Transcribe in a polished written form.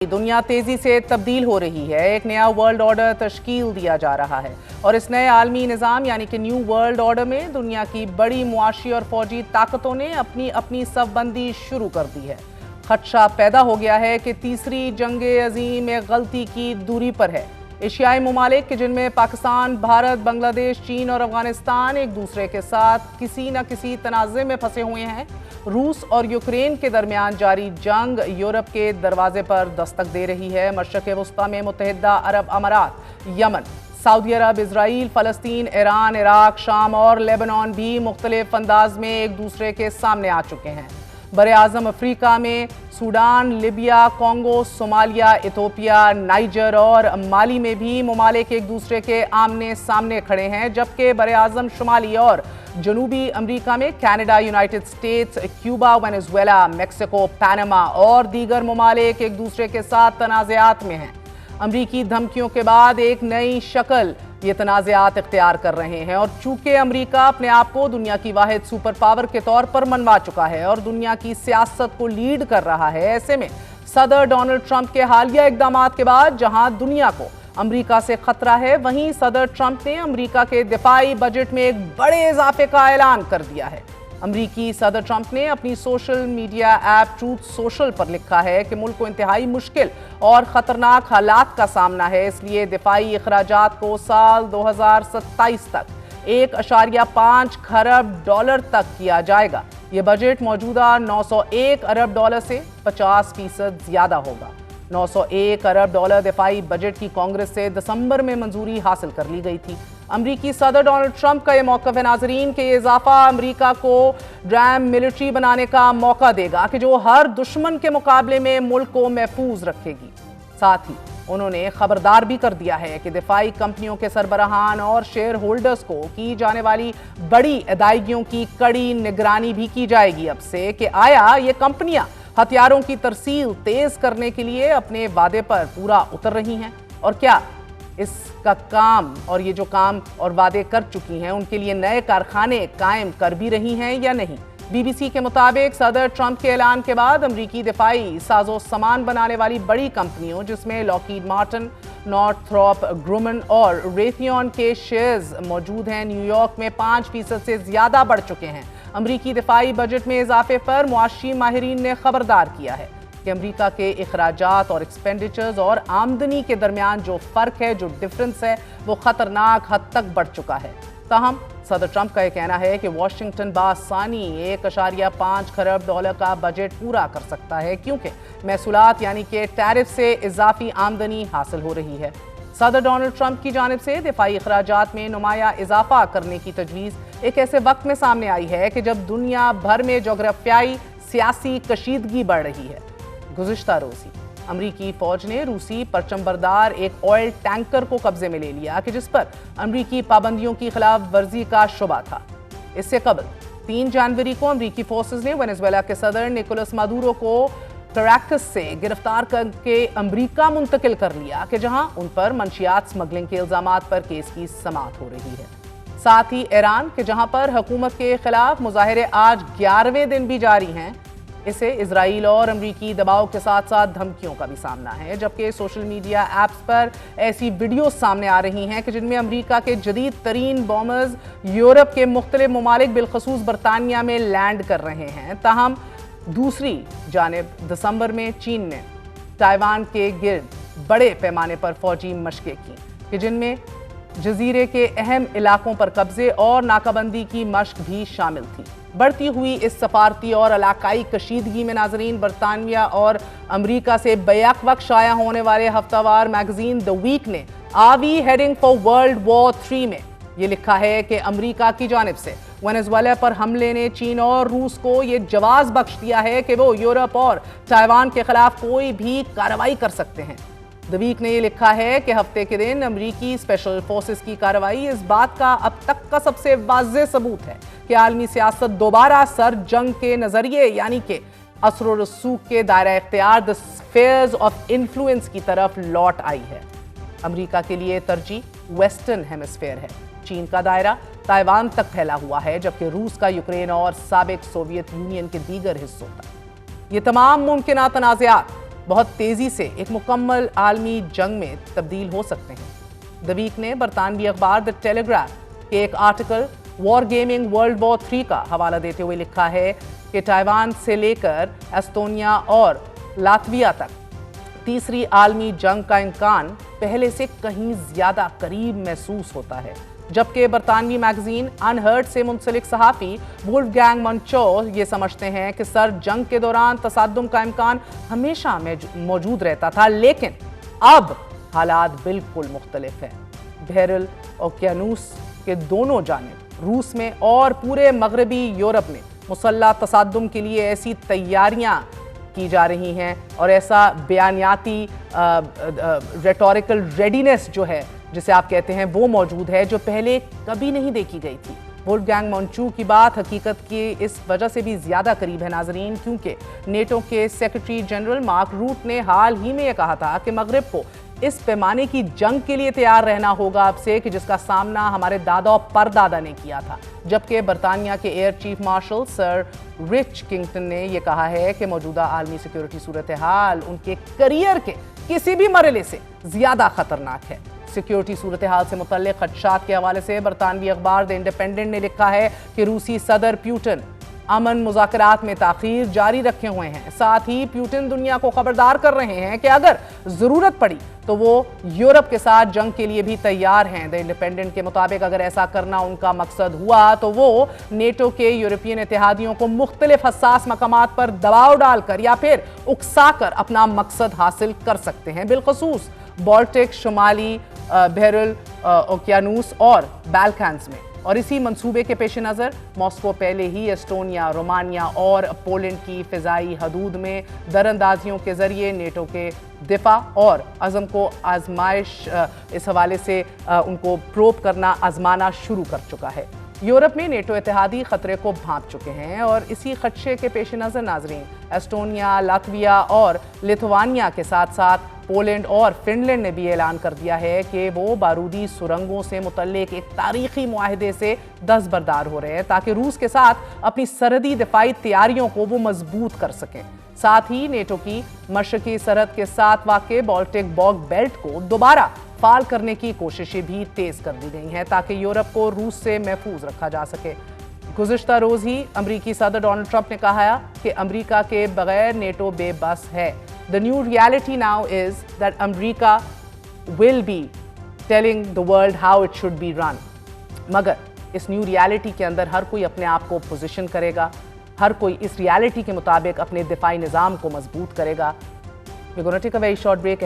दुनिया तेजी से तब्दील हो रही है। एक नया वर्ल्ड ऑर्डर तश्कील दिया जा रहा है और इस नए आलमी निज़ाम यानी कि न्यू वर्ल्ड ऑर्डर में दुनिया की बड़ी मुआशी और फौजी ताकतों ने अपनी अपनी सफबंदी शुरू कर दी है। खदशा पैदा हो गया है कि तीसरी जंग अजीम एक गलती की दूरी पर है। एशियाई ममालिक के जिनमें पाकिस्तान, भारत, बांग्लादेश, चीन और अफगानिस्तान एक दूसरे के साथ किसी न किसी तनाज़े में फंसे हुए हैं। रूस और यूक्रेन के दरमियान जारी जंग यूरोप के दरवाजे पर दस्तक दे रही है। मशरक़ वस्ता में मुत्तहिदा अरब अमारात, यमन, सऊदी अरब, इजराइल, फ़लस्तीन, ईरान, इराक, शाम और लेबनान भी मुख्तलिफ अंदाज में एक दूसरे के सामने आ चुके हैं। बरे आज़म अफ्रीका में Sudan, Libya, Congo, Somalia, Ethiopia, niger और माली में भी ममालिक एक दूसरे के आमने सामने खड़े हैं, जबकि बरे आज़म शुमाली और जनूबी अमेरिका में Canada, United states, Cuba, Venezuela, Mexico, Panama और दीगर ममालिक एक दूसरे के साथ तनाज़ात में हैं। अमरीकी धमकियों के बाद एक नई शक्ल ये तनाज़ात इख्तियार कर रहे हैं और चूंकि अमरीका अपने आप को दुनिया की वाहिद सुपर पावर के तौर पर मनवा चुका है और दुनिया की सियासत को लीड कर रहा है, ऐसे में सदर डोनाल्ड ट्रंप के हालिया इक़दामात के बाद जहां दुनिया को अमरीका से खतरा है, वहीं सदर ट्रंप ने अमरीका के दिफाई बजट में एक बड़े इजाफे का ऐलान कर दिया है। अमरीकी सदर ट्रंप ने अपनी social media app truth social पर लिखा है कि मुल्क को इंतहाई मुश्किल और ख़तरनाक हालात का सामना है, इसलिए दिफाई अखराजात को साल 2027 तक 1.5 खरब डॉलर तक किया जाएगा। ये बजट मौजूदा 901 अरब डॉलर से 50% ज़्यादा होगा। 901 अरब डॉलर दिफाई बजट की कांग्रेस से दिसंबर में मंजूरी हासिल कर ली गई थी। अमरीकी सदर डोनाल्ड ट्रंप का यह मौक़िफ़ है नाज़रीन कि ये इजाफा अमरीका को ड्रैम मिलिट्री बनाने का मौका देगा कि जो हर दुश्मन के मुकाबले में मुल्क को महफूज रखेगी। साथ ही उन्होंने खबरदार भी कर दिया है कि दिफाई कंपनियों के सरबराहान और शेयर होल्डर्स को की जाने वाली बड़ी अदायगियों की कड़ी निगरानी भी की जाएगी अब से कि आया ये कंपनियां हथियारों की तरसील तेज करने के लिए अपने वादे पर पूरा उतर रही हैं और क्या इसका काम और ये जो काम और वादे कर चुकी हैं उनके लिए नए कारखाने कायम कर भी रही हैं या नहीं। बीबीसी के मुताबिक सदर ट्रंप के ऐलान के बाद अमरीकी दिफाई साजो सामान बनाने वाली बड़ी कंपनियों जिसमें लॉकहीड मार्टिन, नॉर्थरॉप ग्रुमन और रेथियन के शेयर्स मौजूद हैं, न्यूयॉर्क में 5% से ज्यादा बढ़ चुके हैं। अमरीकी दिफाई बजट में इजाफे पर मुआशी माहिरीन ने खबरदार किया है कि अमरीका के अखराजात और एक्सपेंडिचर्स और आमदनी के दरमियान जो फ़र्क है, जो डिफरेंस है, वो ख़तरनाक हद तक बढ़ चुका है। ताहम सदर ट्रंप का यह कहना है कि वाशिंगटन बासानी 1.5 खरब डॉलर का बजट पूरा कर सकता है क्योंकि महसूलात यानी कि टैरिफ से इजाफी आमदनी हासिल हो रही है। सदर डोनाल्ड ट्रंप की जानिब से दिफाई अखराजात में नुमाया इजाफा करने की तजवीज़ एक ऐसे वक्त में सामने आई है कि जब दुनिया भर में जोग्राफियाई सियासी कशीदगी बढ़ रही है। गुज़िश्ता रोज़ी अमरीकी फौज ने रूसी परचमबरदार एक ऑयल टैंकर को कब्जे में ले लिया कि जिस पर अमरीकी पाबंदियों की खिलाफ वर्जी का शुबा था। इससे कबल 3 जनवरी को अमरीकी फोर्सेस ने वेनेजुएला के सदर निकोलस मादुरो को कैराकस से गिरफ्तार करके अमरीका मुंतकिल कर लिया कि जहां उन पर मंशियात स्मगलिंग के इल्जामात पर केस की समाअत हो रही है। साथ ही ईरान के जहां पर हुकूमत के खिलाफ मुजाहिरे आज 11वें दिन भी जारी हैं, इसे इजराइल और अमरीकी दबाव के साथ साथ धमकियों का भी सामना है, जबकि सोशल मीडिया ऐप्स पर ऐसी वीडियो सामने आ रही हैं कि जिनमें अमरीका के जदीद तरीन बॉम्बर्स यूरोप के मुख्तलिफ ममालिक बिलखसूस बरतानिया में लैंड कर रहे हैं। ताहम दूसरी जानिब दिसंबर में चीन ने ताइवान के गिर्द बड़े पैमाने पर फौजी मशक़ें की कि जिनमें जजीरे के अहम इलाकों पर कब्जे और नाकाबंदी की मशक भी शामिल थी। बढ़ती हुई इस सफारती और इलाकाई कशीदगी में नाजरीन बरतानिया और अमरीका से बैक वक्त शाया होने वाले हफ्तावार मैगजीन द वीक ने are we heading for world war 3 में ये लिखा है कि अमरीका की जानिब से वेनेजुएला पर हमले ने चीन और रूस को ये जवाब बख्श दिया है कि वो यूरोप और ताइवान के खिलाफ कोई भी कार्रवाई कर सकते हैं। द वीक ने ये लिखा है कि हफ्ते के दिन अमरीकी स्पेशल फोर्सेस की कार्रवाई इस बात का अब तक का सबसे वाज़ेह सबूत है कि आलमी सियासत दोबारा सर जंग के नजरिए यानी कि असर और रसूख के दायरा इख्तियार द स्फीयर्स ऑफ इन्फ्लुएंस की तरफ लौट आई है। अमरीका के लिए तरजीह वेस्टर्न हेमिस्फीयर है। चीन का दायरा ताइवान तक फैला हुआ है, जबकि रूस का यूक्रेन और साबिक सोवियत यूनियन के दीगर हिस्सों तक। ये तमाम मुमकिन तनाज़ात बहुत तेजी से एक मुकम्मल आलमी जंग में तब्दील हो सकते हैं। द वीक ने बरतानवी अखबार द टेलीग्राफ के एक article war gaming world war 3 का हवाला देते हुए लिखा है कि ताइवान से लेकर एस्टोनिया और लातविया तक तीसरी आलमी जंग का इम्कान पहले से कहीं ज्यादा करीब महसूस होता है। जबकि बरतानवी मैगजीन अनहर्ड से मुंसलिक सहाफ़ी वुल्फगैंग मंचो ये समझते हैं कि सर जंग के दौरान तसादुम का इम्कान हमेशा मौजूद रहता था, लेकिन अब हालात बिल्कुल मुख्तलिफ है। बहरुल ओकियानूस के दोनों जानिब रूस में और पूरे मगरबी यूरोप में मुसल्लह तसादुम के लिए ऐसी तैयारियां की जा रही हैं और ऐसा बयानियाती रेटोरिकल रेडीनेस जो है जिसे आप कहते हैं वो मौजूद है, जो पहले कभी नहीं देखी गई थी। वुल्फगैंग मंचो की बात हकीकत के इस वजह से भी ज्यादा करीब है नाजरीन, क्योंकि नेटो के सेक्रेटरी जनरल मार्क रूट ने हाल ही में यह कहा था कि मगरिब को इस पैमाने की जंग के लिए तैयार रहना होगा अब से कि जिसका सामना हमारे दादा और परदादा ने किया था। जबकि बरतानिया के air chief marshal sir Rich Kington ने यह कहा है कि मौजूदा आलमी सिक्योरिटी सूरत हाल उनके करियर के किसी भी मरहले से ज्यादा खतरनाक है। सिक्योरिटी सूरत हाल से मुतल्लिक खदशात के हवाले से बरतानवी अखबार द इंडिपेंडेंट ने लिखा है कि रूसी सदर प्यूटन अमन मुज़ाकरात में ताख़ीर जारी रखे हुए हैं। साथ ही प्यूटन दुनिया को खबरदार कर रहे हैं कि अगर ज़रूरत पड़ी तो वो यूरोप के साथ जंग के लिए भी तैयार हैं। द इंडिपेंडेंट के मुताबिक अगर ऐसा करना उनका मकसद हुआ तो वो नेटो के यूरोपियन इत्तेहादियों को मुख्तलिफ हसास मकामात पर दबाव डालकर या फिर उकसाकर अपना मकसद हासिल कर सकते हैं, बिलखसूस बाल्टिक, शुमाली बहरुल ओकियानूस और बाल्कन्स में। और इसी मंसूबे के पेश नज़र मॉस्को पहले ही एस्टोनिया, रोमानिया और पोलैंड की फ़िज़ाई हदूद में दरअंदाजियों के ज़रिए नेटो के दिफा और अज़म को आजमाइश इस हवाले से उनको प्रोब करना आजमाना शुरू कर चुका है। यूरोप में नेटो इत्तेहादी खतरे को भांप चुके हैं और इसी खदशे के पेश नज़र नाजरीन एस्टोनिया, लातविया और लिथुआनिया के साथ साथ पोलैंड और फिनलैंड ने भी ऐलान कर दिया है कि वो बारूदी सुरंगों से मुतल्लिक एक तारीखी मुआहदे से दस्तबरदार हो रहे हैं ताकि रूस के साथ अपनी सरहदी दिफाई तैयारियों को वो मजबूत कर सकें। साथ ही नेटो की मशरकी सरहद के साथ वाक़े बाल्टिक बॉग बेल्ट को दोबारा फाल करने की कोशिशें भी तेज कर दी गई हैं ताकि यूरोप को रूस से महफूज रखा जा सके। गुज़िश्ता रोज़ ही अमरीकी सदर डोनाल्ड ट्रंप ने कहा कि अमरीका के बगैर नेटो बेबस है। The new reality now is that America will be telling the world how it should be run. मगर इस न्यू रियलिटी के अंदर हर कोई अपने आप को पोजीशन करेगा, हर कोई इस रियलिटी के मुताबिक अपने दिफाई निज़ाम को मजबूत करेगा। We're going to take a very short break.